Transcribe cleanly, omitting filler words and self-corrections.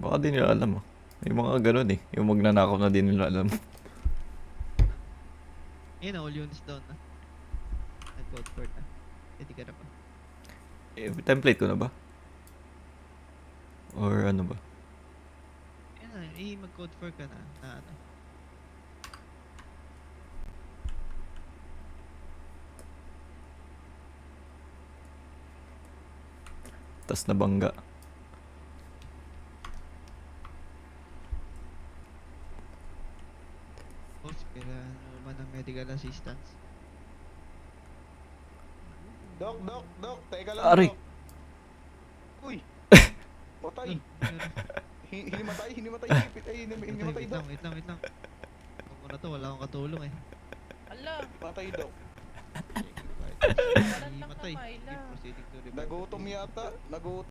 Baka di nila alam ah. May mga ganun eh. Yung magnanakaw na di nila alam. Yun na, all units down na. Nag-code for na. Hindi ka na pa. Eh, template ko na ba? Or ano ba? Yun na, mag-code for ka na. Na ano. Tas nabangga. Boss, kailangan naman ng medical assistance. Dok, teka lang, Aray! Dok. Uy! Patay! Hinimatay, hinimatay, Dok. Wait lang. Ako muna to, wala akong katulong eh. Ala, Patay, Dok. walan lang Himatay. kamay lang. Proceeding to revive. Nagutom yata.